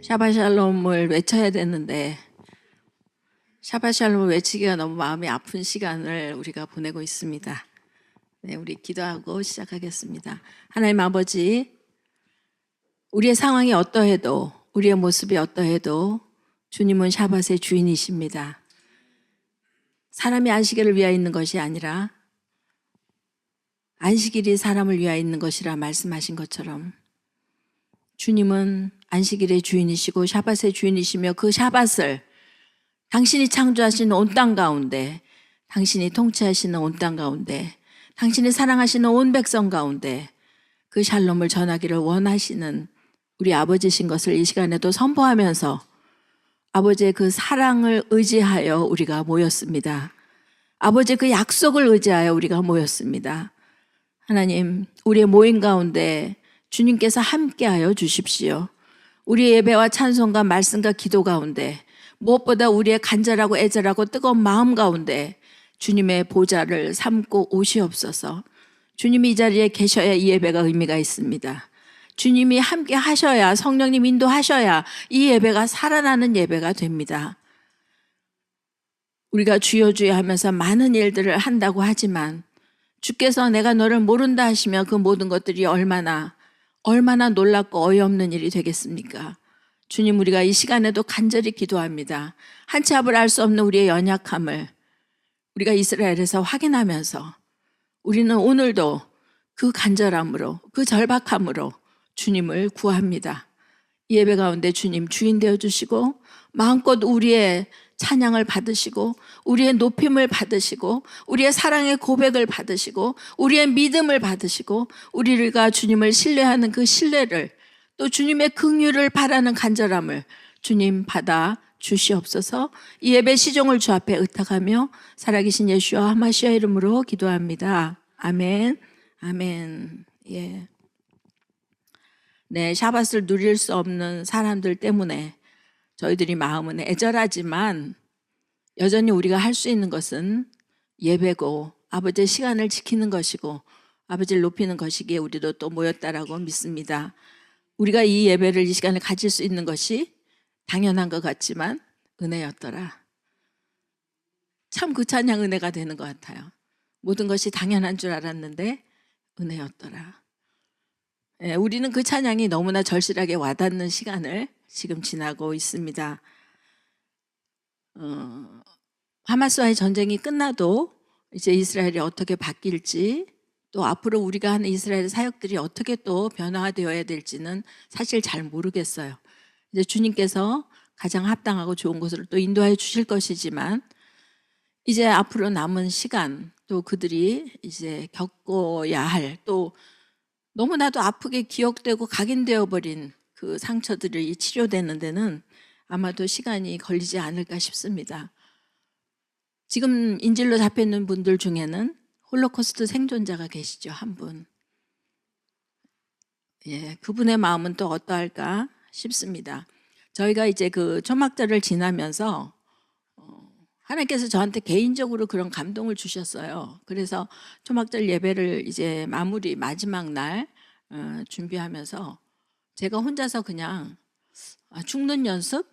샤바샬롬을 외쳐야 되는데 샤바샬롬을 외치기가 너무 마음이 아픈 시간을 우리가 보내고 있습니다. 네, 우리 기도하고 시작하겠습니다. 하나님 아버지, 우리의 상황이 어떠해도 우리의 모습이 어떠해도 주님은 샤밧의 주인이십니다. 사람이 안식일을 위하여 있는 것이 아니라 안식일이 사람을 위하여 있는 것이라 말씀하신 것처럼 주님은 안식일의 주인이시고 샤밧의 주인이시며 그 샤밧을 당신이 창조하시는 온 땅 가운데, 당신이 통치하시는 온 땅 가운데, 당신이 사랑하시는 온 백성 가운데 그 샬롬을 전하기를 원하시는 우리 아버지신 것을 이 시간에도 선포하면서 아버지의 그 사랑을 의지하여 우리가 모였습니다. 아버지의 그 약속을 의지하여 우리가 모였습니다. 하나님, 우리의 모임 가운데 주님께서 함께하여 주십시오. 우리의 예배와 찬송과 말씀과 기도 가운데 무엇보다 우리의 간절하고 애절하고 뜨거운 마음 가운데 주님의 보좌를 삼고 오시옵소서. 주님이 이 자리에 계셔야 이 예배가 의미가 있습니다. 주님이 함께 하셔야, 성령님 인도하셔야 이 예배가 살아나는 예배가 됩니다. 우리가 주여 주여 하면서 많은 일들을 한다고 하지만 주께서 내가 너를 모른다 하시면 그 모든 것들이 얼마나 놀랍고 어이없는 일이 되겠습니까? 주님, 우리가 이 시간에도 간절히 기도합니다. 한 치 앞을 알 수 없는 우리의 연약함을 우리가 이스라엘에서 확인하면서 우리는 오늘도 그 간절함으로, 그 절박함으로 주님을 구합니다. 이 예배 가운데 주님 주인 되어주시고 마음껏 우리의 찬양을 받으시고 우리의 높임을 받으시고 우리의 사랑의 고백을 받으시고 우리의 믿음을 받으시고 우리가 주님을 신뢰하는 그 신뢰를 또 주님의 긍휼을 바라는 간절함을 주님 받아 주시옵소서. 이 예배 시종을 주 앞에 의탁하며 살아계신 예수와 하마시아 이름으로 기도합니다. 아멘. 아멘. 예. 네, 샤밧을 누릴 수 없는 사람들 때문에 저희들이 마음은 애절하지만 여전히 우리가 할 수 있는 것은 예배고 아버지의 시간을 지키는 것이고 아버지를 높이는 것이기에 우리도 또 모였다라고 믿습니다. 우리가 이 예배를 이 시간에 가질 수 있는 것이 당연한 것 같지만 은혜였더라. 참 그 찬양 은혜가 되는 것 같아요. 모든 것이 당연한 줄 알았는데 은혜였더라. 예, 우리는 그 찬양이 너무나 절실하게 와닿는 시간을 지금 지나고 있습니다. 하마스와의 전쟁이 끝나도 이제 이스라엘이 어떻게 바뀔지 또 앞으로 우리가 하는 이스라엘 사역들이 어떻게 또 변화되어야 될지는 사실 잘 모르겠어요. 이제 주님께서 가장 합당하고 좋은 곳으로 또 인도하여 주실 것이지만 이제 앞으로 남은 시간 또 그들이 이제 겪어야 할 또 너무나도 아프게 기억되고 각인되어 버린 그 상처들이 치료되는 데는 아마도 시간이 걸리지 않을까 싶습니다. 지금 인질로 잡혀있는 분들 중에는 홀로코스트 생존자가 계시죠, 한 분. 예, 그분의 마음은 또 어떠할까 싶습니다. 저희가 이제 그 초막절을 지나면서 하나님께서 저한테 개인적으로 그런 감동을 주셨어요. 그래서 초막절 예배를 이제 마지막 날 준비하면서 제가 혼자서 그냥 죽는 연습?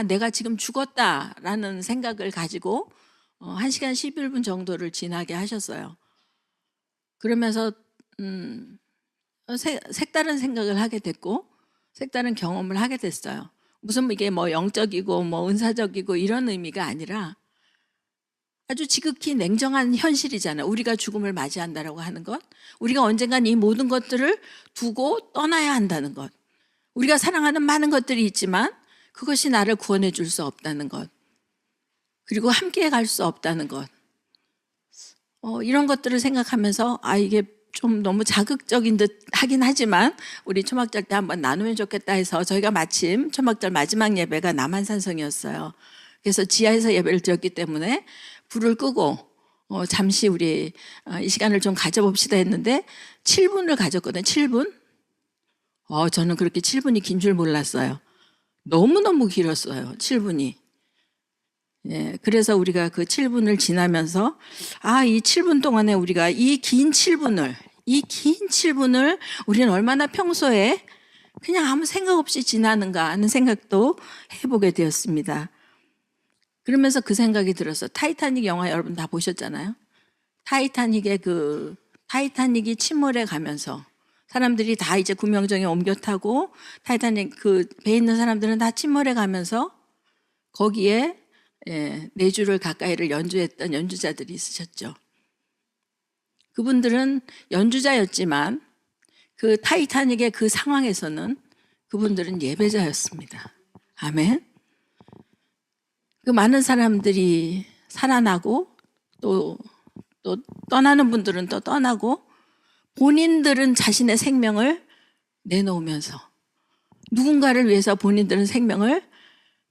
내가 지금 죽었다라는 생각을 가지고 1시간 11분 정도를 지나게 하셨어요. 그러면서 색다른 생각을 하게 됐고 색다른 경험을 하게 됐어요. 무슨 이게 뭐 영적이고 뭐 은사적이고 이런 의미가 아니라 아주 지극히 냉정한 현실이잖아요. 우리가 죽음을 맞이한다라고 하는 것, 우리가 언젠간 이 모든 것들을 두고 떠나야 한다는 것, 우리가 사랑하는 많은 것들이 있지만 그것이 나를 구원해 줄 수 없다는 것, 그리고 함께 갈 수 없다는 것, 이런 것들을 생각하면서 이게 좀 너무 자극적인 듯 하긴 하지만 우리 초막절 때 한번 나누면 좋겠다 해서 저희가 마침 초막절 마지막 예배가 남한산성이었어요. 그래서 지하에서 예배를 드렸기 때문에 불을 끄고 잠시 우리 이 시간을 좀 가져봅시다 했는데 7분을 가졌거든요. 7분? 저는 그렇게 7분이 긴 줄 몰랐어요. 너무너무 길었어요. 7분이. 예, 그래서 우리가 그 7분을 지나면서 이 7분 동안에 우리가 이 긴 7분을 우리는 얼마나 평소에 그냥 아무 생각 없이 지나는가 하는 생각도 해보게 되었습니다. 그러면서 그 생각이 들어서 타이타닉 영화 여러분 다 보셨잖아요. 타이타닉이 침몰해 가면서 사람들이 다 이제 구명정에 옮겨 타고 타이타닉 그 배에 있는 사람들은 다 침몰해 가면서 거기에 4주를 가까이를 연주했던 연주자들이 있으셨죠. 그분들은 연주자였지만 그 타이타닉의 그 상황에서는 그분들은 예배자였습니다. 아멘. 그 많은 사람들이 살아나고 또 떠나는 분들은 또 떠나고 본인들은 자신의 생명을 내놓으면서 누군가를 위해서 본인들은 생명을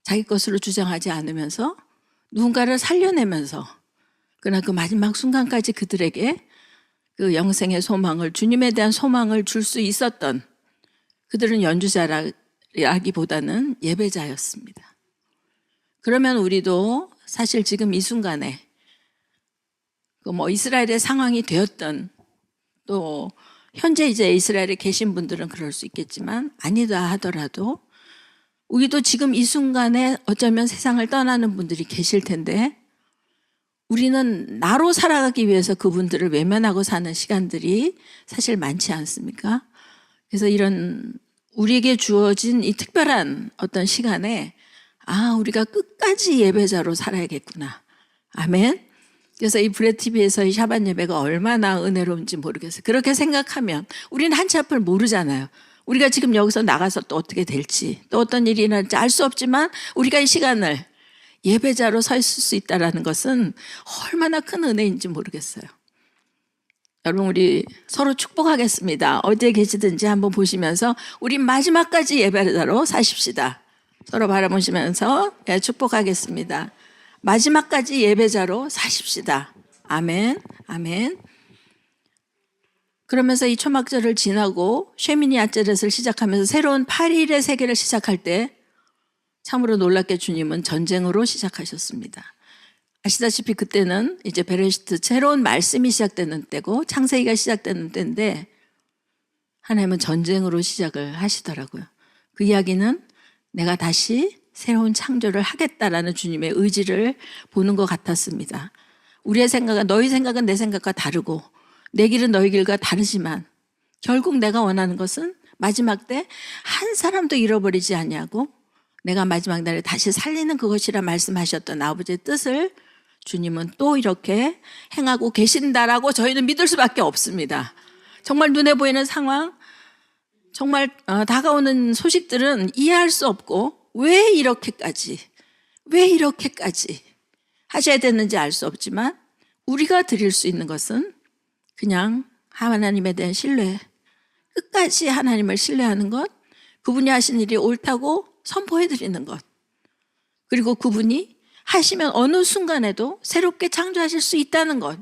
자기 것으로 주장하지 않으면서 누군가를 살려내면서 그러나 그 마지막 순간까지 그들에게 그 영생의 소망을 주님에 대한 소망을 줄 수 있었던 그들은 연주자라기보다는 예배자였습니다. 그러면 우리도 사실 지금 이 순간에 이스라엘의 상황이 되었던 또 현재 이제 이스라엘에 계신 분들은 그럴 수 있겠지만 아니다 하더라도 우리도 지금 이 순간에 어쩌면 세상을 떠나는 분들이 계실 텐데 우리는 나로 살아가기 위해서 그분들을 외면하고 사는 시간들이 사실 많지 않습니까? 그래서 이런 우리에게 주어진 이 특별한 어떤 시간에 우리가 끝까지 예배자로 살아야겠구나. 아멘. 그래서 이 브레티비에서의 샤반 예배가 얼마나 은혜로운지 모르겠어요. 그렇게 생각하면 우리는 한치 앞을 모르잖아요. 우리가 지금 여기서 나가서 또 어떻게 될지 또 어떤 일이 일어날지 알 수 없지만 우리가 이 시간을 예배자로 서 있을 수 있다는 것은 얼마나 큰 은혜인지 모르겠어요. 여러분 우리 서로 축복하겠습니다. 어디에 계시든지 한번 보시면서 우리 마지막까지 예배자로 사십시다. 서로 바라보시면서 축복하겠습니다. 마지막까지 예배자로 사십시다. 아멘, 아멘. 그러면서 이 초막절을 지나고 쉐미니 아째렛을 시작하면서 새로운 8일의 세계를 시작할 때 참으로 놀랍게 주님은 전쟁으로 시작하셨습니다. 아시다시피 그때는 이제 베레시트 새로운 말씀이 시작되는 때고 창세기가 시작되는 때인데 하나님은 전쟁으로 시작을 하시더라고요. 그 이야기는 내가 다시 새로운 창조를 하겠다라는 주님의 의지를 보는 것 같았습니다. 우리의 생각은 너희 생각은 내 생각과 다르고 내 길은 너희 길과 다르지만 결국 내가 원하는 것은 마지막 때 한 사람도 잃어버리지 아니하고 내가 마지막 날에 다시 살리는 그것이라 말씀하셨던 아버지의 뜻을 주님은 또 이렇게 행하고 계신다라고 저희는 믿을 수밖에 없습니다. 정말 눈에 보이는 상황, 정말 다가오는 소식들은 이해할 수 없고 왜 이렇게까지 하셔야 되는지 알 수 없지만 우리가 드릴 수 있는 것은 그냥 하나님에 대한 신뢰, 끝까지 하나님을 신뢰하는 것, 그분이 하신 일이 옳다고 선포해 드리는 것, 그리고 그분이 하시면 어느 순간에도 새롭게 창조하실 수 있다는 것,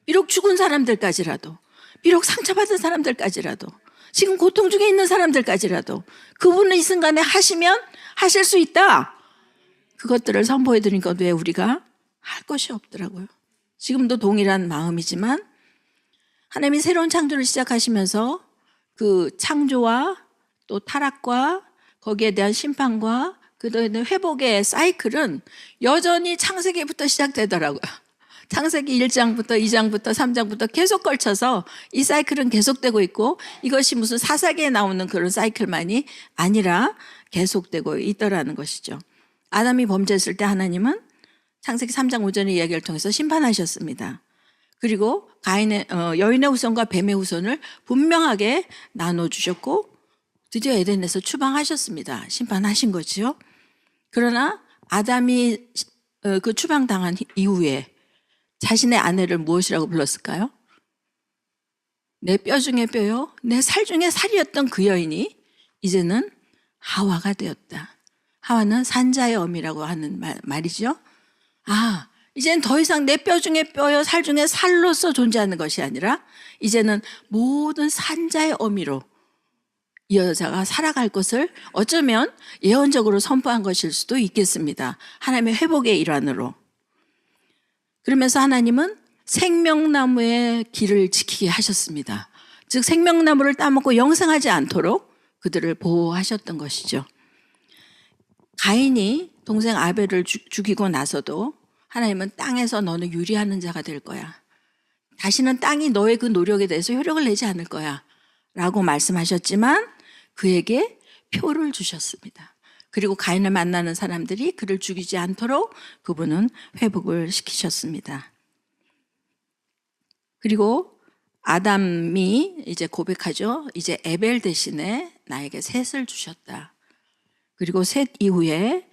비록 죽은 사람들까지라도, 비록 상처받은 사람들까지라도, 지금 고통 중에 있는 사람들까지라도 그분은 이 순간에 하시면 하실 수 있다. 그것들을 선포해 드린 것 외에 우리가 할 것이 없더라고요. 지금도 동일한 마음이지만 하나님이 새로운 창조를 시작하시면서 그 창조와 또 타락과 거기에 대한 심판과 그다음에 회복의 사이클은 여전히 창세기부터 시작되더라고요. 창세기 1장부터 2장부터 3장부터 계속 걸쳐서 이 사이클은 계속되고 있고 이것이 무슨 사사기에 나오는 그런 사이클만이 아니라 계속되고 있더라는 것이죠. 아담이 범죄했을 때 하나님은 창세기 3장 5절의 이야기를 통해서 심판하셨습니다. 그리고 여인의 후손과 뱀의 후손을 분명하게 나눠주셨고 드디어 에덴에서 추방하셨습니다. 심판하신 거죠. 그러나 아담이 그 추방당한 이후에 자신의 아내를 무엇이라고 불렀을까요? 내 뼈 중에 뼈요, 내 살 중에 살이었던 그 여인이 이제는 하와가 되었다. 하와는 산자의 어미라고 하는 말이죠. 이제는 더 이상 내 뼈 중에 뼈요, 살 중에 살로서 존재하는 것이 아니라 이제는 모든 산자의 어미로 이 여자가 살아갈 것을 어쩌면 예언적으로 선포한 것일 수도 있겠습니다. 하나님의 회복의 일환으로. 그러면서 하나님은 생명나무의 길을 지키게 하셨습니다. 즉 생명나무를 따먹고 영생하지 않도록 그들을 보호하셨던 것이죠. 가인이 동생 아벨을 죽이고 나서도 하나님은 땅에서 너는 유리하는 자가 될 거야. 다시는 땅이 너의 그 노력에 대해서 효력을 내지 않을 거야 라고 말씀하셨지만 그에게 표를 주셨습니다. 그리고 가인을 만나는 사람들이 그를 죽이지 않도록 그분은 회복을 시키셨습니다. 그리고 아담이 이제 고백하죠. 이제 에벨 대신에 나에게 셋을 주셨다. 그리고 셋 이후에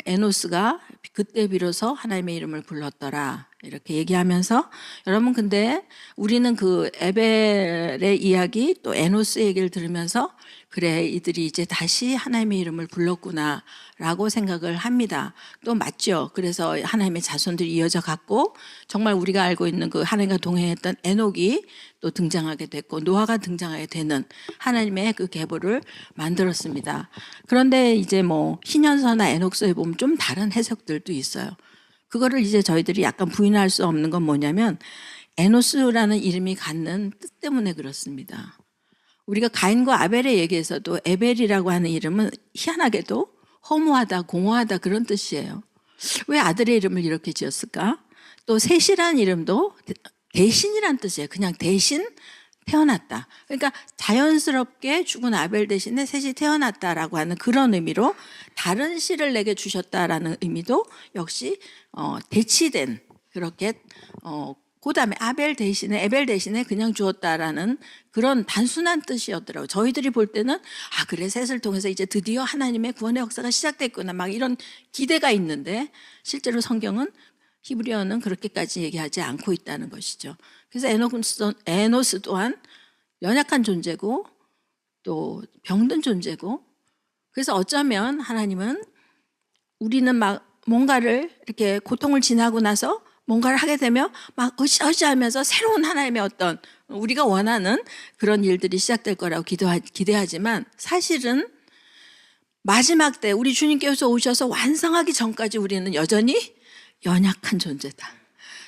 에노스가 그때 비로소 하나님의 이름을 불렀더라. 이렇게 얘기하면서 여러분 근데 우리는 그 에벨의 이야기 또 에노스 얘기를 들으면서 그래 이들이 이제 다시 하나님의 이름을 불렀구나 라고 생각을 합니다. 또 맞죠. 그래서 하나님의 자손들이 이어져 갔고 정말 우리가 알고 있는 그 하나님과 동행했던 에녹이 또 등장하게 됐고 노아가 등장하게 되는 하나님의 그 계보를 만들었습니다. 그런데 이제 뭐 신현서나 에녹서에 보면 좀 다른 해석들도 있어요. 그거를 이제 저희들이 약간 부인할 수 없는 건 뭐냐면 에노스라는 이름이 갖는 뜻 때문에 그렇습니다. 우리가 가인과 아벨의 얘기에서도 에벨이라고 하는 이름은 희한하게도 허무하다, 공허하다 그런 뜻이에요. 왜 아들의 이름을 이렇게 지었을까? 또 셋이라는 이름도 대신이란 뜻이에요. 그냥 대신 태어났다. 그러니까 자연스럽게 죽은 아벨 대신에 셋이 태어났다라고 하는 그런 의미로 다른 씨를 내게 주셨다라는 의미도 역시 대치된 그렇게 그다음에 아벨 대신에 에벨 대신에 그냥 주었다라는 그런 단순한 뜻이었더라고요. 저희들이 볼 때는 아 그래 셋을 통해서 이제 드디어 하나님의 구원의 역사가 시작됐구나 막 이런 기대가 있는데 실제로 성경은 히브리어는 그렇게까지 얘기하지 않고 있다는 것이죠. 그래서 에노스 또한 연약한 존재고 또 병든 존재고 그래서 어쩌면 하나님은 우리는 막 뭔가를 이렇게 고통을 지나고 나서 뭔가를 하게 되면 막 으쌰으쌰하면서 새로운 하나님의 어떤 우리가 원하는 그런 일들이 시작될 거라고 기대하지만 사실은 마지막 때 우리 주님께서 오셔서 완성하기 전까지 우리는 여전히 연약한 존재다.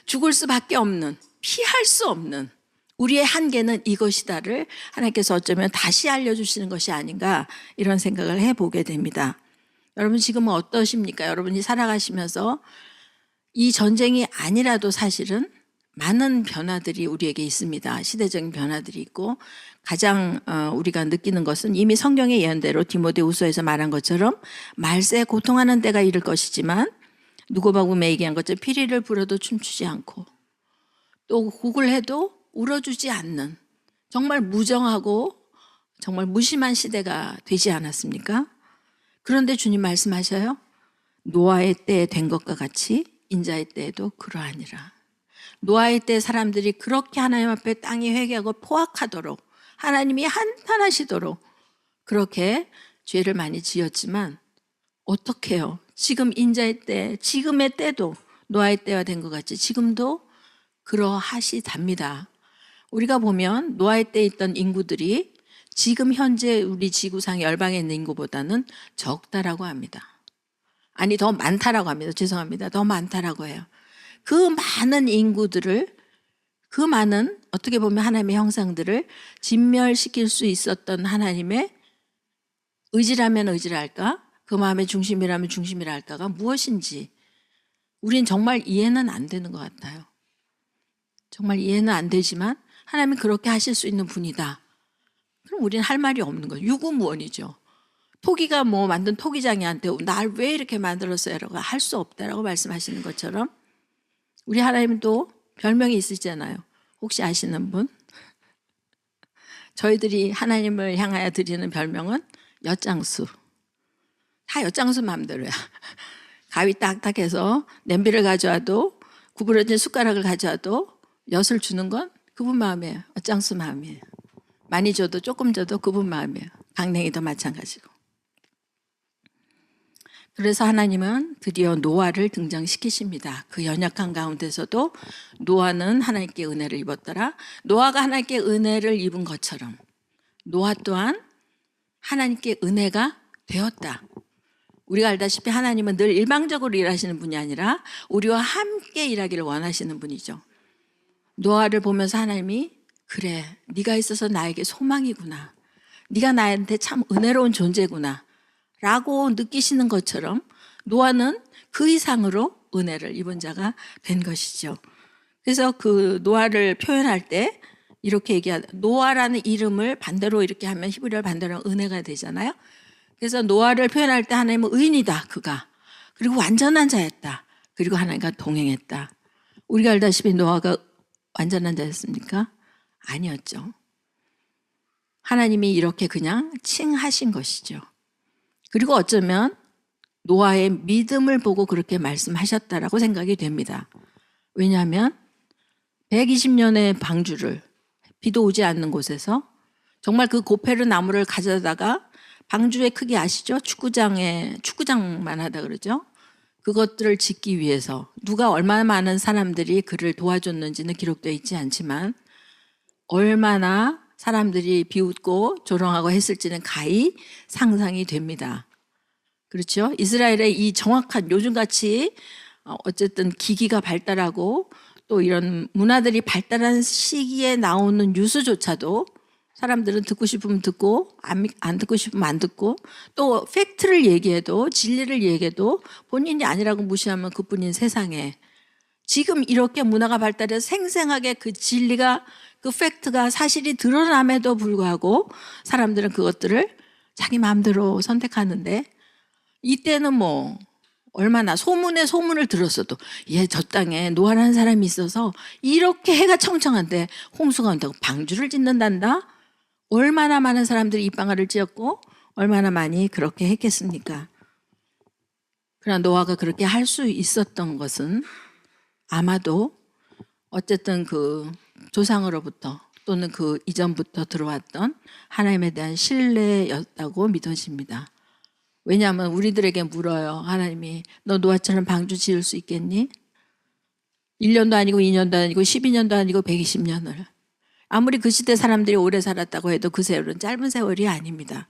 죽을 수밖에 없는 피할 수 없는 우리의 한계는 이것이다를 하나님께서 어쩌면 다시 알려주시는 것이 아닌가 이런 생각을 해보게 됩니다. 여러분 지금은 어떠십니까? 여러분이 살아가시면서 이 전쟁이 아니라도 사실은 많은 변화들이 우리에게 있습니다. 시대적인 변화들이 있고 가장 우리가 느끼는 것은 이미 성경의 예언대로 디모데후서에서 말한 것처럼 말세에 고통하는 때가 이를 것이지만 누구바구메 얘기한 것처럼 피리를 불어도 춤추지 않고 또 곡을 해도 울어주지 않는 정말 무정하고 정말 무심한 시대가 되지 않았습니까? 그런데 주님 말씀하셔요. 노아의 때에 된 것과 같이 인자의 때에도 그러하니라. 노아의 때 사람들이 그렇게 하나님 앞에 땅이 회개하고 포악하도록 하나님이 한탄하시도록 그렇게 죄를 많이 지었지만 어떻게 해요? 지금 인자의 때, 지금의 때도 노아의 때와 된 것 같이 지금도 그러하시답니다. 우리가 보면 노아의 때에 있던 인구들이 지금 현재 우리 지구상 열방에 있는 인구보다는 적다라고 합니다. 아니 더 많다라고 합니다. 죄송합니다. 더 많다라고 해요. 그 많은 인구들을 그 많은 어떻게 보면 하나님의 형상들을 진멸시킬 수 있었던 하나님의 의지라면 의지랄까? 그 마음의 중심이라면 중심이랄까가 무엇인지 우린 정말 이해는 안 되는 것 같아요. 정말 이해는 안 되지만 하나님은 그렇게 하실 수 있는 분이다. 그럼 우리는 할 말이 없는 거예요. 유구무원이죠. 토기가 뭐 만든 토기장이한테 날 왜 이렇게 만들었어요? 라고 할 수 없다라고 말씀하시는 것처럼 우리 하나님도 별명이 있으시잖아요. 혹시 아시는 분? 저희들이 하나님을 향하여 드리는 별명은 엿장수. 다 엿장수 마음대로야. 가위 딱딱해서 냄비를 가져와도 구부러진 숟가락을 가져와도 엿을 주는 건 그분 마음이에요. 엿장수 마음이에요. 많이 줘도 조금 줘도 그분 마음이에요. 강냉이도 마찬가지고. 그래서 하나님은 드디어 노아를 등장시키십니다. 그 연약한 가운데서도 노아는 하나님께 은혜를 입었더라. 노아가 하나님께 은혜를 입은 것처럼 노아 또한 하나님께 은혜가 되었다. 우리가 알다시피 하나님은 늘 일방적으로 일하시는 분이 아니라 우리와 함께 일하기를 원하시는 분이죠. 노아를 보면서 하나님이 그래 네가 있어서 나에게 소망이구나. 네가 나한테 참 은혜로운 존재구나 라고 느끼시는 것처럼 노아는 그 이상으로 은혜를 입은 자가 된 것이죠. 그래서 그 노아를 표현할 때 이렇게 노아라는 이름을 반대로 이렇게 하면 히브리어 반대로 하면 은혜가 되잖아요. 그래서 노아를 표현할 때 하나님은 의인이다 그가, 그리고 완전한 자였다, 그리고 하나님과 동행했다. 우리가 알다시피 노아가 완전한 자였습니까? 아니었죠. 하나님이 이렇게 그냥 칭하신 것이죠. 그리고 어쩌면 노아의 믿음을 보고 그렇게 말씀하셨다라고 생각이 됩니다. 왜냐하면 120년의 방주를, 비도 오지 않는 곳에서 정말 그 고페르 나무를 가져다가, 방주의 크기 아시죠? 축구장만 하다 그러죠. 그것들을 짓기 위해서 누가 얼마나 많은 사람들이 그를 도와줬는지는 기록되어 있지 않지만 얼마나 사람들이 비웃고 조롱하고 했을지는 가히 상상이 됩니다. 그렇죠? 이스라엘의 이 정확한, 요즘같이 어쨌든 기기가 발달하고 또 이런 문화들이 발달한 시기에 나오는 뉴스조차도 사람들은 듣고 싶으면 듣고 안 듣고 싶으면 안 듣고, 또 팩트를 얘기해도, 진리를 얘기해도 본인이 아니라고 무시하면 그뿐인 세상에, 지금 이렇게 문화가 발달해서 생생하게 그 진리가, 그 팩트가 사실이 드러남에도 불구하고 사람들은 그것들을 자기 마음대로 선택하는데, 이때는 뭐 얼마나 소문에 소문을 들었어도 저 땅에 노아라는 사람이 있어서 이렇게 해가 청청한데 홍수가 온다고 방주를 짓는단다. 얼마나 많은 사람들이 입방아를 찧었고 얼마나 많이 그렇게 했겠습니까? 그러나 노아가 그렇게 할 수 있었던 것은 아마도 어쨌든 그 조상으로부터 또는 그 이전부터 들어왔던 하나님에 대한 신뢰였다고 믿어집니다. 왜냐하면 우리들에게 물어요. 하나님이 너 노아처럼 방주 지을 수 있겠니? 1년도 아니고 2년도 아니고 12년도 아니고 120년을. 아무리 그 시대 사람들이 오래 살았다고 해도 그 세월은 짧은 세월이 아닙니다.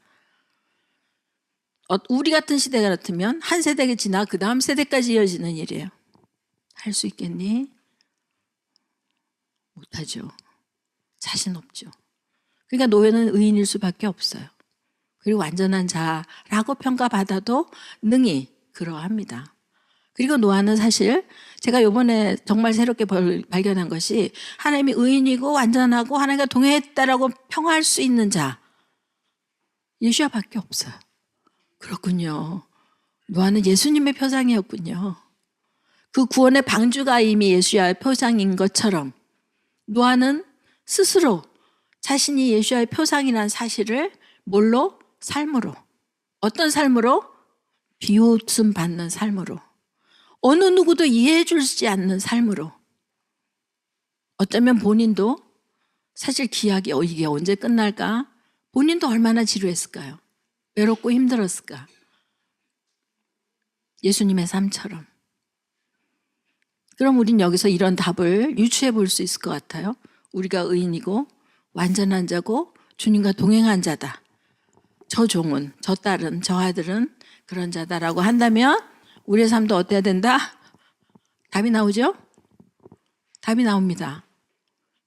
우리 같은 시대 같으면 한 세대가 지나 그 다음 세대까지 이어지는 일이에요. 할 수 있겠니? 못하죠. 자신 없죠. 그러니까 노아는 의인일 수밖에 없어요. 그리고 완전한 자라고 평가받아도 능히 그러합니다. 그리고 노아는 사실 제가 이번에 정말 새롭게 발견한 것이, 하나님이 의인이고 완전하고 하나님과 동행했다라고 평할 수 있는 자, 예수야밖에 없어요. 그렇군요. 노아는 예수님의 표상이었군요. 그 구원의 방주가 이미 예수야의 표상인 것처럼 노아는 스스로 자신이 예수야의 표상이라는 사실을 뭘로? 삶으로. 어떤 삶으로? 비웃음 받는 삶으로. 어느 누구도 이해해 주지 않는 삶으로. 어쩌면 본인도 사실 기약이 이게 언제 끝날까? 본인도 얼마나 지루했을까요? 외롭고 힘들었을까? 예수님의 삶처럼. 그럼 우린 여기서 이런 답을 유추해 볼 수 있을 것 같아요. 우리가 의인이고 완전한 자고 주님과 동행한 자다. 저 종은, 저 딸은, 저 아들은 그런 자다라고 한다면 우리의 삶도 어때야 된다? 답이 나오죠? 답이 나옵니다.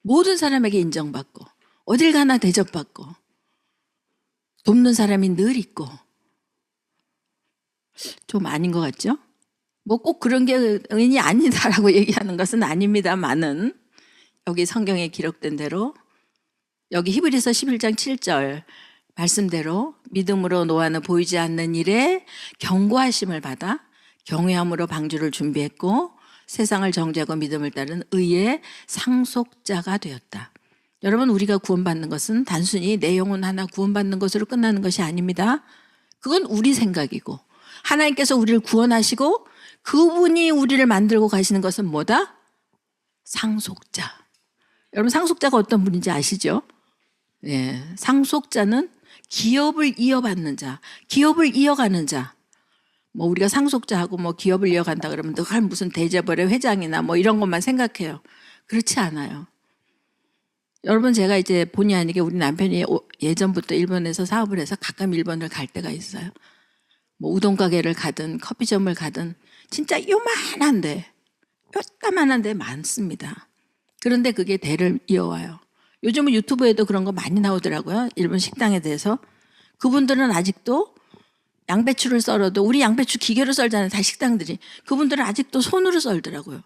모든 사람에게 인정받고 어딜 가나 대접받고 돕는 사람이 늘 있고. 좀 아닌 것 같죠? 뭐 꼭 그런 게 의인이 아니다라고 얘기하는 것은 아닙니다만은, 여기 성경에 기록된 대로, 여기 히브리서 11장 7절 말씀대로 믿음으로 노아는 보이지 않는 일에 경고하심을 받아 경외함으로 방주를 준비했고 세상을 정죄하고 믿음을 따른 의의 상속자가 되었다. 여러분, 우리가 구원받는 것은 단순히 내 영혼 하나 구원받는 것으로 끝나는 것이 아닙니다. 그건 우리 생각이고, 하나님께서 우리를 구원하시고 그분이 우리를 만들고 가시는 것은 뭐다? 상속자. 여러분, 상속자가 어떤 분인지 아시죠? 예, 상속자는 기업을 이어받는 자, 기업을 이어가는 자. 뭐 우리가 상속자하고 뭐 기업을 이어간다 그러면 늘 무슨 대재벌의 회장이나 뭐 이런 것만 생각해요. 그렇지 않아요. 여러분, 제가 이제 본의 아니게 우리 남편이 예전부터 일본에서 사업을 해서 가끔 일본을 갈 때가 있어요. 뭐 우동 가게를 가든 커피점을 가든 진짜 요만한데 많습니다. 그런데 그게 대를 이어와요. 요즘은 유튜브에도 그런 거 많이 나오더라고요. 일본 식당에 대해서. 그분들은 아직도 양배추를 썰어도, 우리 양배추 기계로 썰잖아요, 다 식당들이. 그분들은 아직도 손으로 썰더라고요.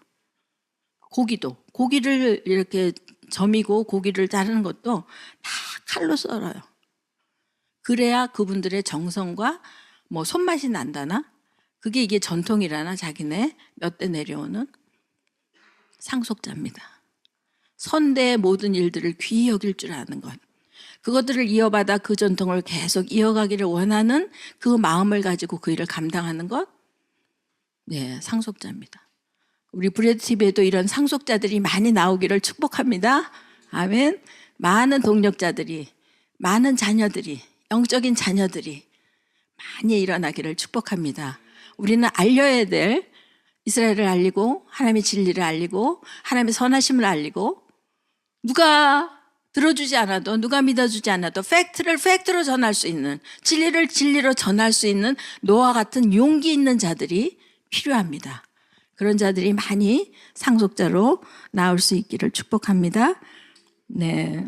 고기를 이렇게 점이고 고기를 자르는 것도 다 칼로 썰어요. 그래야 그분들의 정성과 뭐 손맛이 난다나, 그게 이게 전통이라나, 자기네 몇 대 내려오는 상속자입니다. 선대의 모든 일들을 귀히 여길 줄 아는 것, 그것들을 이어받아 그 전통을 계속 이어가기를 원하는 그 마음을 가지고 그 일을 감당하는 것, 네, 상속자입니다. 우리 브레드 TV에도 이런 상속자들이 많이 나오기를 축복합니다. 아멘. 많은 동력자들이, 많은 자녀들이, 영적인 자녀들이 많이 일어나기를 축복합니다. 우리는 알려야 될, 이스라엘을 알리고 하나님의 진리를 알리고 하나님의 선하심을 알리고, 누가 들어주지 않아도, 누가 믿어주지 않아도 팩트를 팩트로 전할 수 있는, 진리를 진리로 전할 수 있는 노아 같은 용기 있는 자들이 필요합니다. 그런 자들이 많이 상속자로 나올 수 있기를 축복합니다. 네.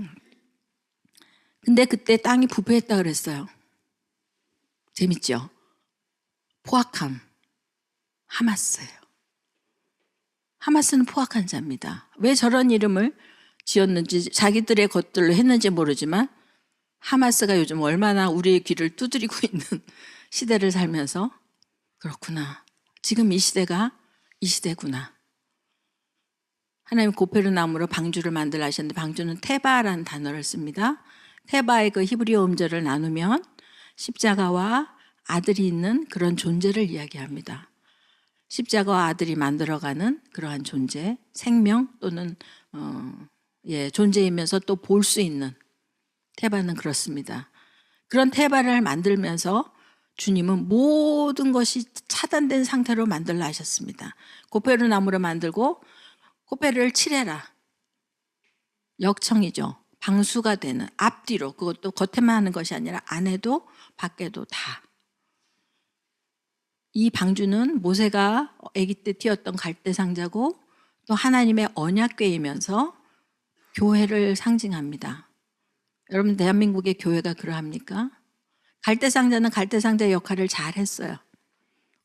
근데 그때 땅이 부패했다 그랬어요. 재밌죠? 포악함. 하마스예요. 하마스는 포악한 자입니다. 왜 저런 이름을 지었는지, 자기들의 것들로 했는지 모르지만 하마스가 요즘 얼마나 우리의 귀를 두드리고 있는 시대를 살면서, 그렇구나, 지금 이 시대가 이 시대구나. 하나님 고페르나무로 방주를 만들어 하셨는데, 방주는 테바라는 단어를 씁니다. 테바의 그 히브리어 음절을 나누면 십자가와 아들이 있는 그런 존재를 이야기합니다. 십자가와 아들이 만들어가는 그러한 존재, 생명 또는 존재이면서 또 볼 수 있는, 테바는 그렇습니다. 그런 테바를 만들면서 주님은 모든 것이 차단된 상태로 만들라 하셨습니다. 고페르 나무로 만들고 고페르를 칠해라. 역청이죠. 방수가 되는, 앞뒤로, 그것도 겉에만 하는 것이 아니라 안에도 밖에도 다. 이 방주는 모세가 아기 때 튀었던 갈대 상자고 또 하나님의 언약궤이면서 교회를 상징합니다. 여러분, 대한민국의 교회가 그러합니까? 갈대 상자는 갈대 상자의 역할을 잘 했어요.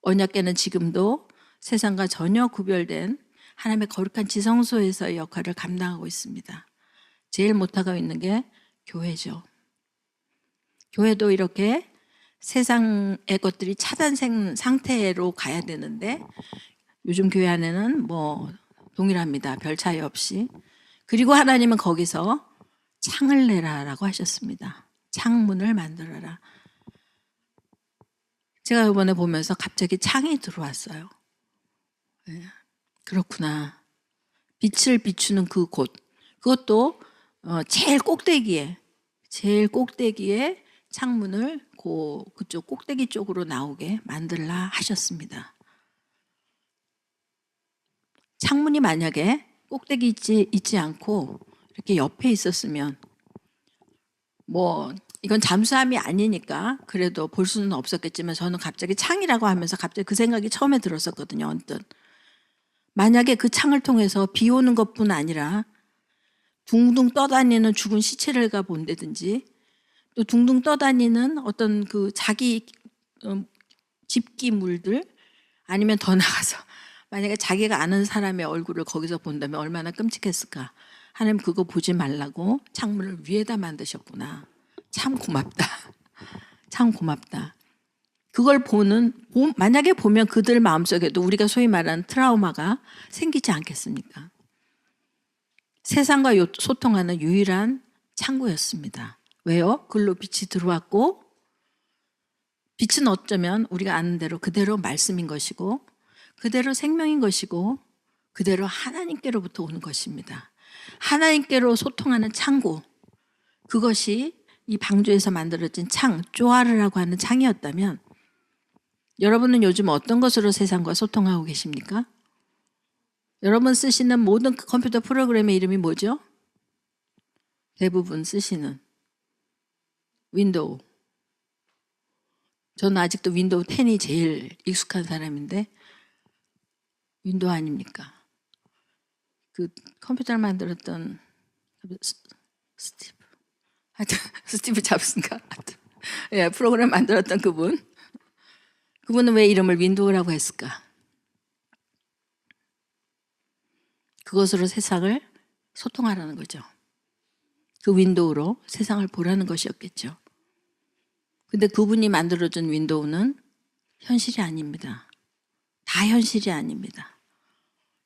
언약궤는 지금도 세상과 전혀 구별된 하나님의 거룩한 지성소에서의 역할을 감당하고 있습니다. 제일 못하고 있는 게 교회죠. 교회도 이렇게 세상의 것들이 차단된 상태로 가야 되는데, 요즘 교회 안에는 뭐 동일합니다. 별 차이 없이. 그리고 하나님은 거기서 창을 내라라고 하셨습니다. 창문을 만들어라. 제가 이번에 보면서 갑자기 창이 들어왔어요. 네, 그렇구나. 빛을 비추는 그 곳, 그것도 제일 꼭대기에 창문을 그쪽 꼭대기 쪽으로 나오게 만들라 하셨습니다. 창문이 만약에 꼭대기 있지 않고 이렇게 옆에 있었으면, 뭐 이건 잠수함이 아니니까 그래도 볼 수는 없었겠지만, 저는 갑자기 창이라고 하면서 갑자기 그 생각이 처음에 들었었거든요. 언뜻. 만약에 그 창을 통해서 비 오는 것뿐 아니라 둥둥 떠다니는 죽은 시체를 본다든지, 또 둥둥 떠다니는 어떤 그 자기 집기물들, 아니면 더 나가서 만약에 자기가 아는 사람의 얼굴을 거기서 본다면 얼마나 끔찍했을까. 하나님 그거 보지 말라고 창문을 위에다 만드셨구나. 참 고맙다. 참 고맙다. 그걸 만약에 보면 그들 마음속에도 우리가 소위 말하는 트라우마가 생기지 않겠습니까? 세상과 소통하는 유일한 창구였습니다. 왜요? 글로 빛이 들어왔고, 빛은 어쩌면 우리가 아는 대로 그대로 말씀인 것이고, 그대로 생명인 것이고, 그대로 하나님께로부터 오는 것입니다. 하나님께로 소통하는 창구, 그것이 이 방주에서 만들어진 창, 쪼아르라고 하는 창이었다면, 여러분은 요즘 어떤 것으로 세상과 소통하고 계십니까? 여러분 쓰시는 모든 컴퓨터 프로그램의 이름이 뭐죠? 대부분 쓰시는 윈도우. 저는 아직도 윈도우 10이 제일 익숙한 사람인데, 윈도우 아닙니까? 그 컴퓨터를 만들었던 스티브. 하여튼 스티브 잡스인가? 하여튼 예, 프로그램 만들었던 그분. 그분은 왜 이름을 윈도우라고 했을까? 그것으로 세상을 소통하라는 거죠. 그 윈도우로 세상을 보라는 것이었겠죠. 근데 그분이 만들어준 윈도우는 현실이 아닙니다. 다 현실이 아닙니다.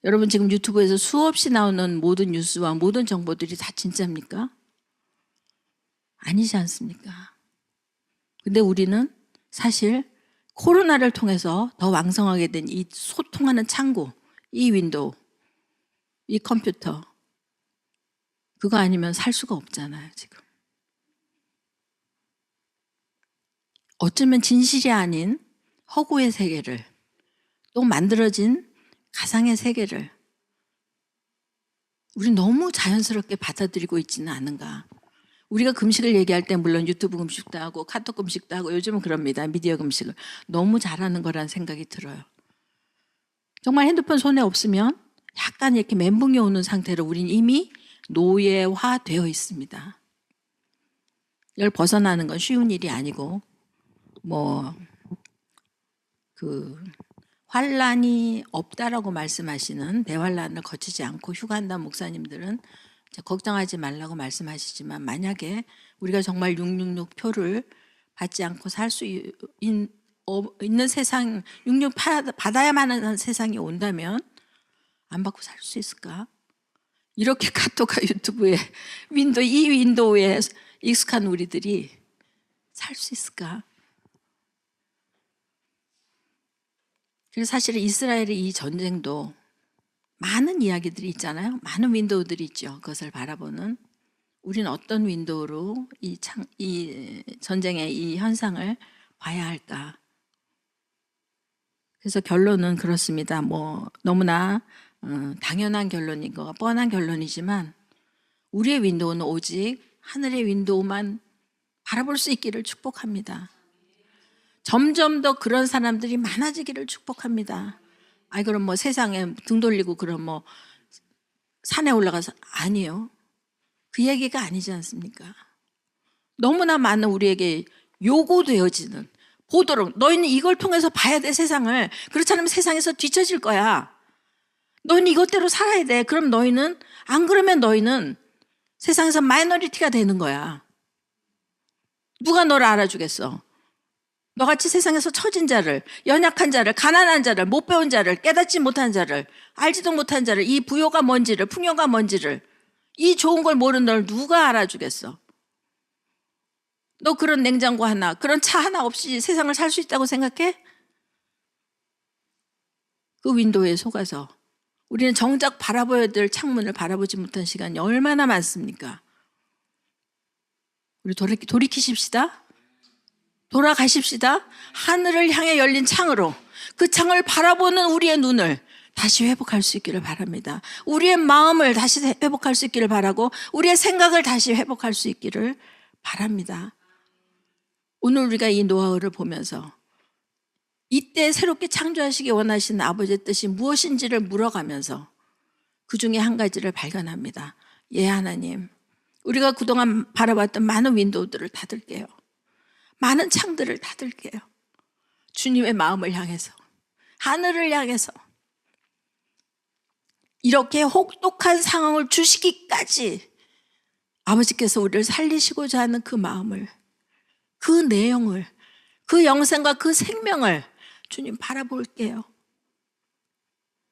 여러분 지금 유튜브에서 수없이 나오는 모든 뉴스와 모든 정보들이 다 진짜입니까? 아니지 않습니까? 근데 우리는 사실 코로나를 통해서 더 왕성하게 된 이 소통하는 창구, 이 윈도우, 이 컴퓨터, 그거 아니면 살 수가 없잖아요, 지금. 어쩌면 진실이 아닌 허구의 세계를, 또 만들어진 가상의 세계를 우리 너무 자연스럽게 받아들이고 있지는 않은가. 우리가 금식을 얘기할 때 물론 유튜브 금식도 하고 카톡 금식도 하고 요즘은 그럽니다. 미디어 금식을. 너무 잘하는 거란 생각이 들어요. 정말 핸드폰 손에 없으면 약간 이렇게 멘붕이 오는 상태로 우린 이미 노예화되어 있습니다. 이걸 벗어나는 건 쉬운 일이 아니고 환란이 없다라고 말씀하시는 대환란을 거치지 않고 휴가한다는 목사님들은 걱정하지 말라고 말씀하시지만 만약에 우리가 정말 666 표를 받지 않고 살 수 있는 세상, 66 받아야만 하는 세상이 온다면 안 받고 살 수 있을까? 이렇게 카톡과 유튜브에 이 윈도우에 익숙한 우리들이 살 수 있을까? 그래서 사실은 이스라엘의 이 전쟁도 많은 이야기들이 있잖아요. 많은 윈도우들이 있죠. 그것을 바라보는. 우리는 어떤 윈도우로 이 전쟁의 이 현상을 봐야 할까? 그래서 결론은 그렇습니다. 너무나 당연한 결론이고 뻔한 결론이지만 우리의 윈도우는 오직 하늘의 윈도우만 바라볼 수 있기를 축복합니다. 점점 더 그런 사람들이 많아지기를 축복합니다. 그럼 세상에 등 돌리고 그럼 산에 올라가서 아니에요. 그 얘기가 아니지 않습니까? 너무나 많은 우리에게 요구되어지는 보도록 너희는 이걸 통해서 봐야 돼 세상을. 그렇지 않으면 세상에서 뒤처질 거야. 너희는 이것대로 살아야 돼. 그럼 너희는 안 그러면 너희는 세상에서 마이너리티가 되는 거야. 누가 너를 알아주겠어? 너같이 세상에서 처진 자를, 연약한 자를, 가난한 자를, 못 배운 자를, 깨닫지 못한 자를, 알지도 못한 자를, 이 부요가 뭔지를, 풍요가 뭔지를, 이 좋은 걸 모르는 널 누가 알아주겠어? 너 그런 냉장고 하나, 그런 차 하나 없이 세상을 살 수 있다고 생각해? 그 윈도우에 속아서 우리는 정작 바라봐야 될 창문을 바라보지 못한 시간이 얼마나 많습니까? 우리 돌이키십시다. 돌아가십시다. 하늘을 향해 열린 창으로 그 창을 바라보는 우리의 눈을 다시 회복할 수 있기를 바랍니다. 우리의 마음을 다시 회복할 수 있기를 바라고 우리의 생각을 다시 회복할 수 있기를 바랍니다. 오늘 우리가 이 노하우를 보면서 이때 새롭게 창조하시기 원하시는 아버지의 뜻이 무엇인지를 물어가면서 그 중에 한 가지를 발견합니다. 하나님, 우리가 그동안 바라봤던 많은 윈도우들을 닫을게요. 많은 창들을 닫을게요. 주님의 마음을 향해서, 하늘을 향해서 이렇게 혹독한 상황을 주시기까지 아버지께서 우리를 살리시고자 하는 그 마음을, 그 내용을, 그 영생과 그 생명을 주님 바라볼게요.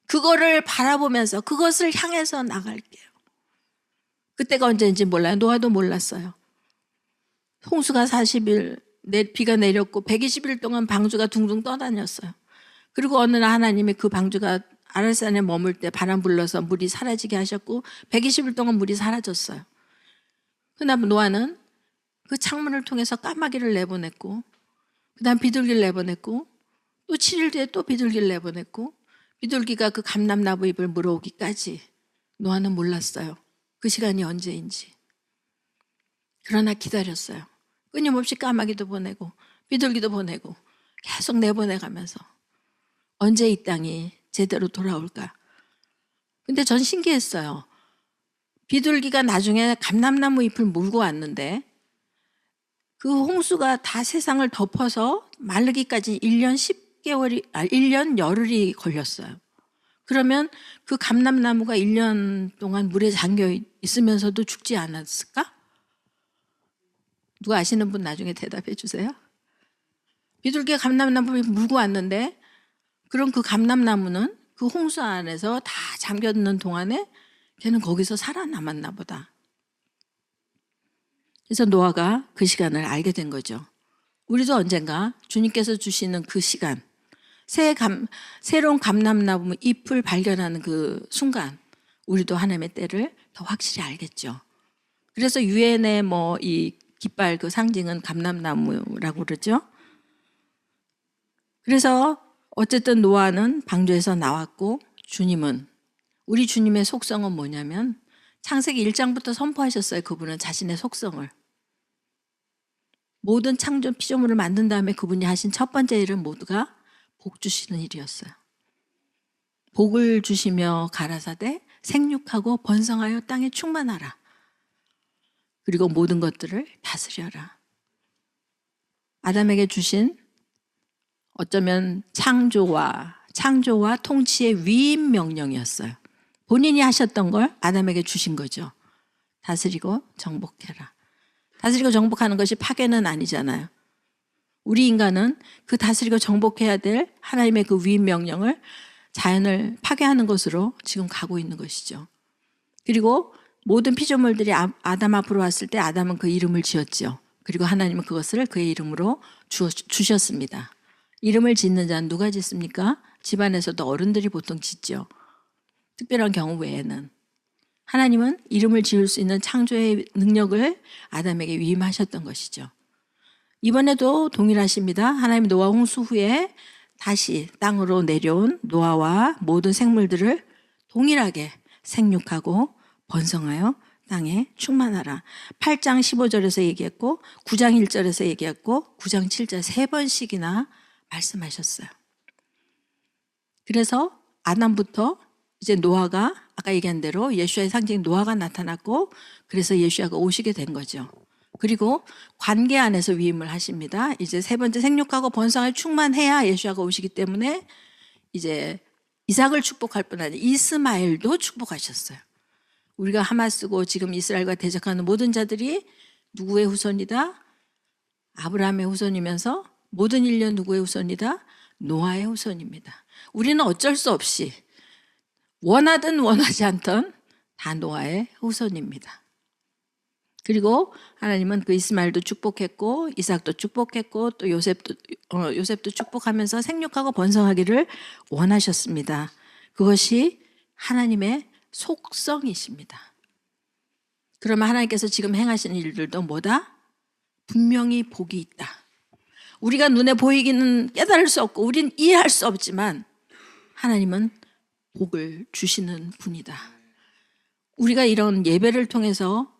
그거를 바라보면서 그것을 향해서 나갈게요. 그때가 언제인지 몰라요. 노아도 몰랐어요. 홍수가 40일 비가 내렸고 120일 동안 방주가 둥둥 떠다녔어요. 그리고 어느 날 하나님이 그 방주가 아랄산에 머물 때 바람 불러서 물이 사라지게 하셨고 120일 동안 물이 사라졌어요. 그다음 노아는 그 창문을 통해서 까마귀를 내보냈고 그다음 비둘기를 내보냈고 또 7일 뒤에 또 비둘기를 내보냈고 비둘기가 그 감람나무 잎을 물어오기까지 노아는 몰랐어요. 그 시간이 언제인지. 그러나 기다렸어요. 끊임없이 까마귀도 보내고 비둘기도 보내고 계속 내보내가면서 언제 이 땅이 제대로 돌아올까. 근데 전 신기했어요. 비둘기가 나중에 감람나무 잎을 물고 왔는데 그 홍수가 다 세상을 덮어서 마르기까지 1년 1년 열흘이 걸렸어요. 그러면 그 감람나무가 1년 동안 물에 잠겨 있으면서도 죽지 않았을까? 누가 아시는 분 나중에 대답해 주세요. 비둘기가 감람나무를 물고 왔는데 그럼 그 감람나무는 그 홍수 안에서 다 잠겨 있는 동안에 걔는 거기서 살아남았나 보다. 그래서 노아가 그 시간을 알게 된 거죠. 우리도 언젠가 주님께서 주시는 그 시간, 새로운 감람나무 잎을 발견하는 그 순간 우리도 하나님의 때를 더 확실히 알겠죠. 그래서 유엔의 이 깃발 그 상징은 감람나무라고 그러죠. 그래서 어쨌든 노아는 방주에서 나왔고 우리 주님의 속성은 뭐냐면 창세기 1장부터 선포하셨어요. 그분은 자신의 속성을. 모든 창조 피조물을 만든 다음에 그분이 하신 첫 번째 일은 모두가 복 주시는 일이었어요. 복을 주시며 가라사대 생육하고 번성하여 땅에 충만하라. 그리고 모든 것들을 다스려라. 아담에게 주신 어쩌면 창조와 통치의 위임 명령이었어요. 본인이 하셨던 걸 아담에게 주신 거죠. 다스리고 정복해라. 다스리고 정복하는 것이 파괴는 아니잖아요. 우리 인간은 그 다스리고 정복해야 될 하나님의 그 위임 명령을 자연을 파괴하는 것으로 지금 가고 있는 것이죠. 그리고 모든 피조물들이 아담 앞으로 왔을 때 아담은 그 이름을 지었죠. 그리고 하나님은 그것을 그의 이름으로 주셨습니다. 이름을 짓는 자는 누가 짓습니까? 집안에서도 어른들이 보통 짓죠. 특별한 경우 외에는. 하나님은 이름을 지을 수 있는 창조의 능력을 아담에게 위임하셨던 것이죠. 이번에도 동일하십니다. 하나님 노아 홍수 후에 다시 땅으로 내려온 노아와 모든 생물들을 동일하게 생육하고 번성하여 땅에 충만하라. 8장 15절에서 얘기했고 9장 1절에서 얘기했고 9장 7절 3번씩이나 말씀하셨어요. 그래서 아담부터 이제 노아가 아까 얘기한 대로 예수와의 상징 노아가 나타났고 그래서 예수와가 오시게 된 거죠. 그리고 관계 안에서 위임을 하십니다. 이제 세 번째 생육하고 번성에 충만해야 예수와가 오시기 때문에 이제 이삭을 축복할 뿐 아니라 이스마엘도 축복하셨어요. 우리가 하마스고 지금 이스라엘과 대적하는 모든 자들이 누구의 후손이다? 아브라함의 후손이면서 모든 인류 누구의 후손이다? 노아의 후손입니다. 우리는 어쩔 수 없이 원하든 원하지 않든 다 노아의 후손입니다. 그리고 하나님은 그 이스마엘도 축복했고 이삭도 축복했고 또 요셉도 축복하면서 생육하고 번성하기를 원하셨습니다. 그것이 하나님의 속성이십니다. 그러면 하나님께서 지금 행하시는 일들도 뭐다? 분명히 복이 있다. 우리가 눈에 보이기는 깨달을 수 없고 우린 이해할 수 없지만 하나님은 복을 주시는 분이다. 우리가 이런 예배를 통해서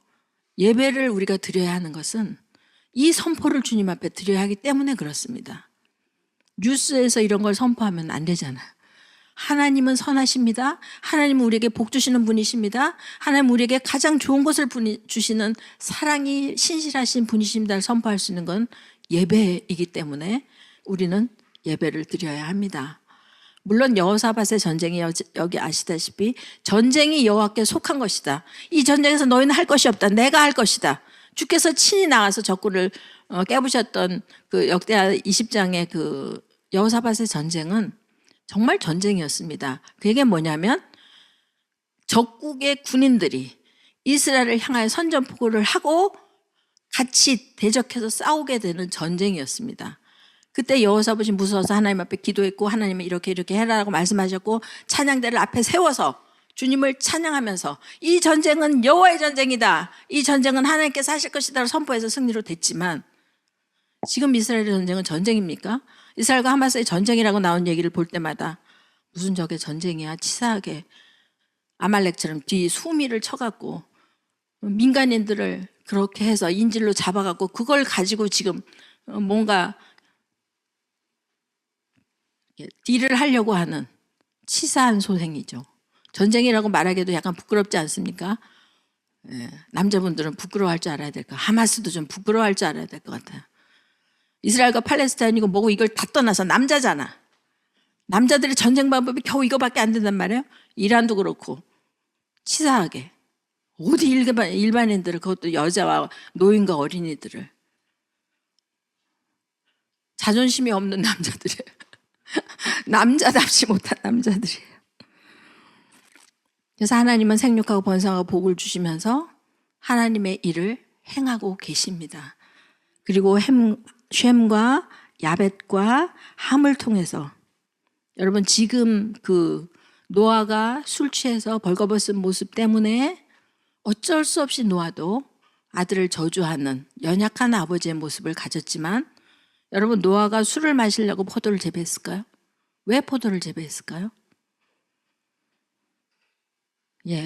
예배를 우리가 드려야 하는 것은 이 선포를 주님 앞에 드려야 하기 때문에 그렇습니다. 뉴스에서 이런 걸 선포하면 안 되잖아. 하나님은 선하십니다. 하나님은 우리에게 복 주시는 분이십니다. 하나님은 우리에게 가장 좋은 것을 주시는 사랑이 신실하신 분이십니다를 선포할 수 있는 건 예배이기 때문에 우리는 예배를 드려야 합니다. 물론 여호사밧의 전쟁이 여기 아시다시피 전쟁이 여호와께 속한 것이다. 이 전쟁에서 너희는 할 것이 없다. 내가 할 것이다. 주께서 친히 나가서 적군을 깨부셨던 그 역대하 20장의 그 여호사밧의 전쟁은 정말 전쟁이었습니다. 그게 뭐냐면 적국의 군인들이 이스라엘을 향하여 선전포고를 하고 같이 대적해서 싸우게 되는 전쟁이었습니다. 그때 여호사밧이 무서워서 하나님 앞에 기도했고 하나님은 이렇게 해라라고 말씀하셨고 찬양대를 앞에 세워서 주님을 찬양하면서 이 전쟁은 여호와의 전쟁이다. 이 전쟁은 하나님께서 하실 것이다 선포해서 승리로 됐지만 지금 이스라엘의 전쟁은 전쟁입니까? 이스라엘과 하마스의 전쟁이라고 나온 얘기를 볼 때마다 무슨 저게 전쟁이야 치사하게 아말렉처럼 뒤 수미를 쳐갖고 민간인들을 그렇게 해서 인질로 잡아갖고 그걸 가지고 지금 뭔가 딜을 하려고 하는 치사한 소행이죠. 전쟁이라고 말하기도 약간 부끄럽지 않습니까? 남자분들은 부끄러워할 줄 알아야 될 거. 하마스도 좀 부끄러워할 줄 알아야 될 것 같아요. 이스라엘과 팔레스타인이고 뭐고 이걸 다 떠나서 남자잖아. 남자들의 전쟁 방법이 겨우 이거밖에 안 된단 말이에요. 이란도 그렇고 치사하게 어디 일반인들을, 그것도 여자와 노인과 어린이들을, 자존심이 없는 남자들이에요. 남자답지 못한 남자들이에요. 그래서 하나님은 생육하고 번성하고 복을 주시면서 하나님의 일을 행하고 계십니다. 그리고 쉔과 야벳과 함을 통해서, 여러분 지금 그 노아가 술 취해서 벌거벗은 모습 때문에 어쩔 수 없이 노아도 아들을 저주하는 연약한 아버지의 모습을 가졌지만, 여러분 노아가 술을 마시려고 포도를 재배했을까요? 왜 포도를 재배했을까요?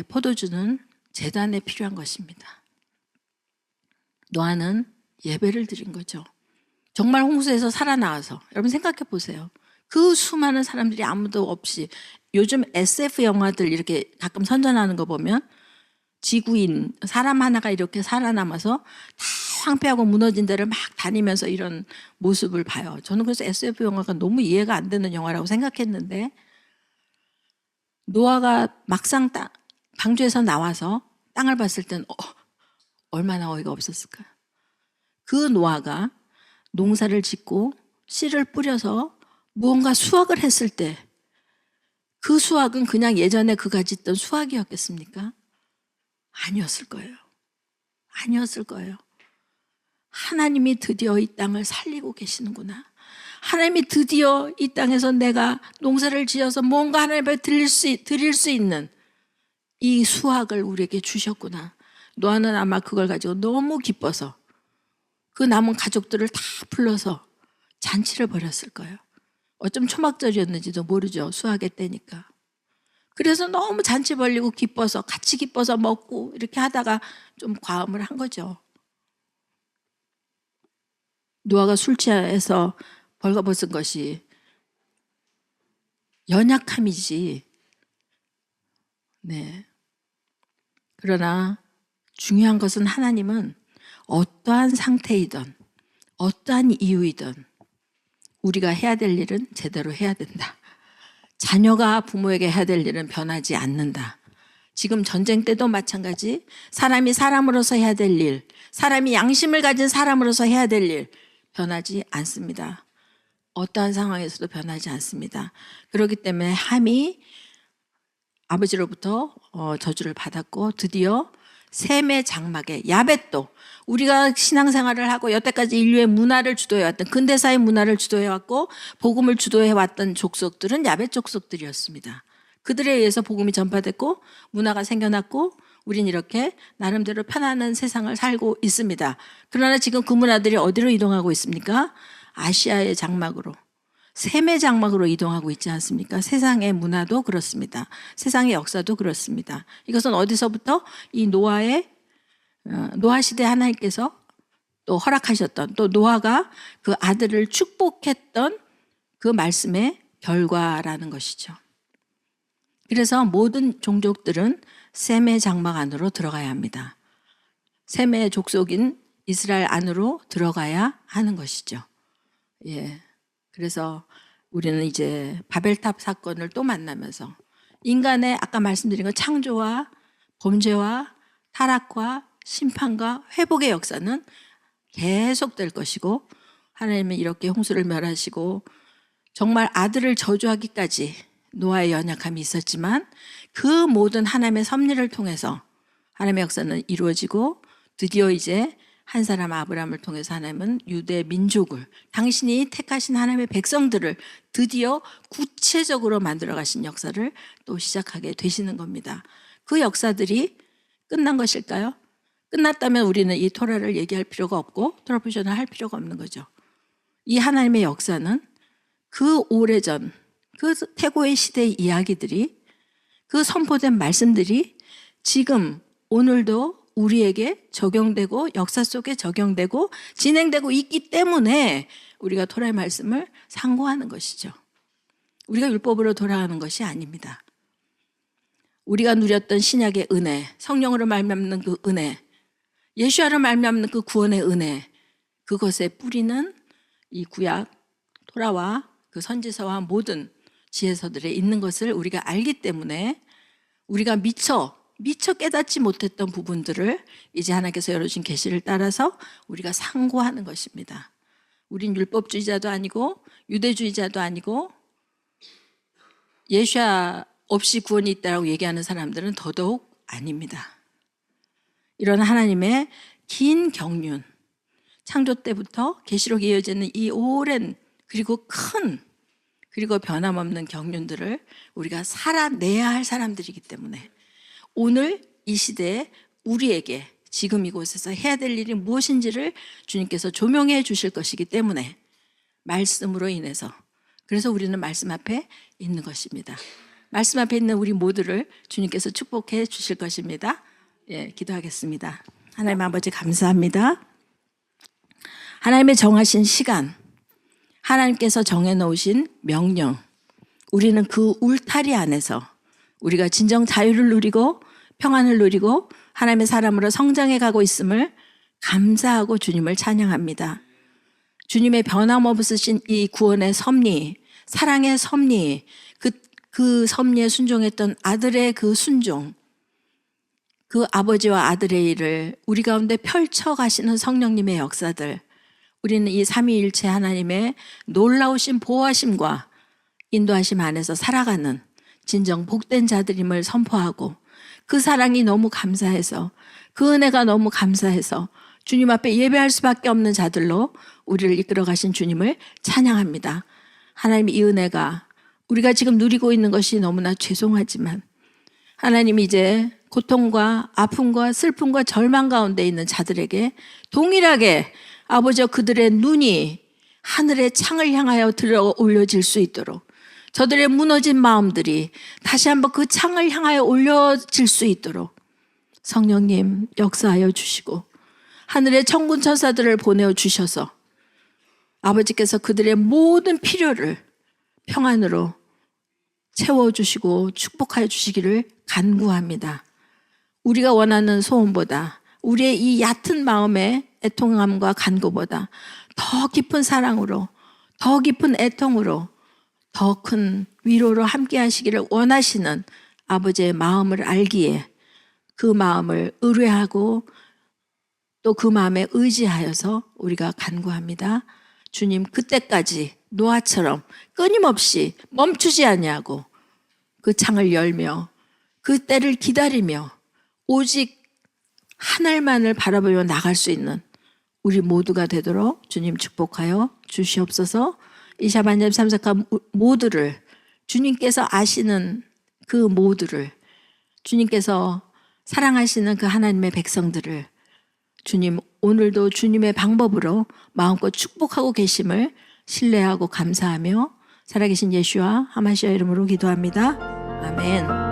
포도주는 제단에 필요한 것입니다. 노아는 예배를 드린 거죠. 정말 홍수에서 살아나와서, 여러분 생각해 보세요. 그 수많은 사람들이 아무도 없이, 요즘 SF 영화들 이렇게 가끔 선전하는 거 보면 지구인 사람 하나가 이렇게 살아남아서 다 황폐하고 무너진 데를 막 다니면서 이런 모습을 봐요. 저는 그래서 SF 영화가 너무 이해가 안 되는 영화라고 생각했는데, 노아가 막상 방주에서 나와서 땅을 봤을 땐 얼마나 어이가 없었을까요? 그 노아가 농사를 짓고 씨를 뿌려서 무언가 수확을 했을 때 그 수확은 그냥 예전에 그가 짓던 수확이었겠습니까? 아니었을 거예요. 아니었을 거예요. 하나님이 드디어 이 땅을 살리고 계시는구나. 하나님이 드디어 이 땅에서 내가 농사를 지어서 뭔가 하나님 앞에 드릴 수 있는 이 수확을 우리에게 주셨구나. 노아는 아마 그걸 가지고 너무 기뻐서 그 남은 가족들을 다 불러서 잔치를 벌였을 거예요. 어쩜 초막절이었는지도 모르죠. 수학의 때니까. 그래서 너무 잔치 벌리고 기뻐서, 같이 기뻐서 먹고 이렇게 하다가 좀 과음을 한 거죠. 노아가 술 취해서 벌거벗은 것이 연약함이지. 그러나 중요한 것은 하나님은 어떠한 상태이든 어떠한 이유이든 우리가 해야 될 일은 제대로 해야 된다. 자녀가 부모에게 해야 될 일은 변하지 않는다. 지금 전쟁 때도 마찬가지, 사람이 사람으로서 해야 될 일, 사람이 양심을 가진 사람으로서 해야 될 일 변하지 않습니다. 어떠한 상황에서도 변하지 않습니다. 그렇기 때문에 함이 아버지로부터 저주를 받았고, 드디어 셈의 장막에 야벳도, 우리가 신앙생활을 하고 여태까지 인류의 문화를 주도해왔던, 근대사의 문화를 주도해왔고 복음을 주도해왔던 족속들은 야벳 족속들이었습니다. 그들에 의해서 복음이 전파됐고 문화가 생겨났고 우린 이렇게 나름대로 편안한 세상을 살고 있습니다. 그러나 지금 그 문화들이 어디로 이동하고 있습니까? 아시아의 장막으로, 셈의 장막으로 이동하고 있지 않습니까? 세상의 문화도 그렇습니다. 세상의 역사도 그렇습니다. 이것은 어디서부터? 이 노아 시대 하나님께서 또 허락하셨던, 또 노아가 그 아들을 축복했던 그 말씀의 결과라는 것이죠. 그래서 모든 종족들은 셈의 장막 안으로 들어가야 합니다. 셈의 족속인 이스라엘 안으로 들어가야 하는 것이죠. 그래서 우리는 이제 바벨탑 사건을 또 만나면서 인간의 아까 말씀드린 것, 창조와 범죄와 타락과 심판과 회복의 역사는 계속될 것이고, 하나님은 이렇게 홍수를 멸하시고 정말 아들을 저주하기까지 노아의 연약함이 있었지만 그 모든 하나님의 섭리를 통해서 하나님의 역사는 이루어지고, 드디어 이제 한 사람 아브라함을 통해서 하나님은 유대 민족을, 당신이 택하신 하나님의 백성들을 드디어 구체적으로 만들어 가신 역사를 또 시작하게 되시는 겁니다. 그 역사들이 끝난 것일까요? 끝났다면 우리는 이 토라를 얘기할 필요가 없고 토라포션을 할 필요가 없는 거죠. 이 하나님의 역사는 그 오래전, 그 태고의 시대의 이야기들이, 그 선포된 말씀들이 지금 오늘도 우리에게 적용되고 역사 속에 적용되고 진행되고 있기 때문에 우리가 토라의 말씀을 상고하는 것이죠. 우리가 율법으로 돌아가는 것이 아닙니다. 우리가 누렸던 신약의 은혜, 성령으로 말미암는 그 은혜, 예수와로 말미암는 그 구원의 은혜, 그것의 뿌리는 이 구약 토라와 그 선지서와 모든 지혜서들에 있는 것을 우리가 알기 때문에 우리가 미처 깨닫지 못했던 부분들을 이제 하나님께서 열어준 계시를 따라서 우리가 상고하는 것입니다. 우린 율법주의자도 아니고 유대주의자도 아니고 예수와 없이 구원이 있다고 얘기하는 사람들은 더더욱 아닙니다. 이런 하나님의 긴 경륜, 창조 때부터 계시록에 이어지는 이 오랜 그리고 큰 그리고 변함없는 경륜들을 우리가 살아내야 할 사람들이기 때문에 오늘 이 시대에 우리에게 지금 이곳에서 해야 될 일이 무엇인지를 주님께서 조명해 주실 것이기 때문에 말씀으로 인해서, 그래서 우리는 말씀 앞에 있는 것입니다. 말씀 앞에 있는 우리 모두를 주님께서 축복해 주실 것입니다. 예, 기도하겠습니다. 하나님 아버지 감사합니다. 하나님의 정하신 시간, 하나님께서 정해놓으신 명령, 우리는 그 울타리 안에서 우리가 진정 자유를 누리고 평안을 누리고 하나님의 사람으로 성장해 가고 있음을 감사하고 주님을 찬양합니다. 주님의 변함없으신 이 구원의 섭리, 사랑의 섭리, 그 섭리에 순종했던 아들의 그 순종, 그 아버지와 아들의 일을 우리 가운데 펼쳐가시는 성령님의 역사들, 우리는 이 삼위일체 하나님의 놀라우신 보호하심과 인도하심 안에서 살아가는 진정 복된 자들임을 선포하고 그 사랑이 너무 감사해서 그 은혜가 너무 감사해서 주님 앞에 예배할 수밖에 없는 자들로 우리를 이끌어 가신 주님을 찬양합니다. 하나님, 이 은혜가 우리가 지금 누리고 있는 것이 너무나 죄송하지만 하나님, 이제 고통과 아픔과 슬픔과 절망 가운데 있는 자들에게 동일하게 아버지여 그들의 눈이 하늘의 창을 향하여 들어 올려질 수 있도록, 저들의 무너진 마음들이 다시 한번 그 창을 향하여 올려질 수 있도록 성령님 역사하여 주시고 하늘의 천군 천사들을 보내어 주셔서 아버지께서 그들의 모든 필요를 평안으로 채워주시고 축복하여 주시기를 간구합니다. 우리가 원하는 소원보다, 우리의 이 얕은 마음의 애통함과 간구보다 더 깊은 사랑으로, 더 깊은 애통으로, 더 큰 위로로 함께 하시기를 원하시는 아버지의 마음을 알기에 그 마음을 의뢰하고 또 그 마음에 의지하여서 우리가 간구합니다. 주님, 그때까지 노아처럼 끊임없이 멈추지 아니하고 그 창을 열며 그 때를 기다리며 오직 하늘만을 바라보며 나갈 수 있는 우리 모두가 되도록 주님 축복하여 주시옵소서. 이 샤반절 참석한 모두를, 주님께서 아시는 그 모두를, 주님께서 사랑하시는 그 하나님의 백성들을 주님 오늘도 주님의 방법으로 마음껏 축복하고 계심을 신뢰하고 감사하며 살아계신 예수와 하마시아 이름으로 기도합니다. 아멘.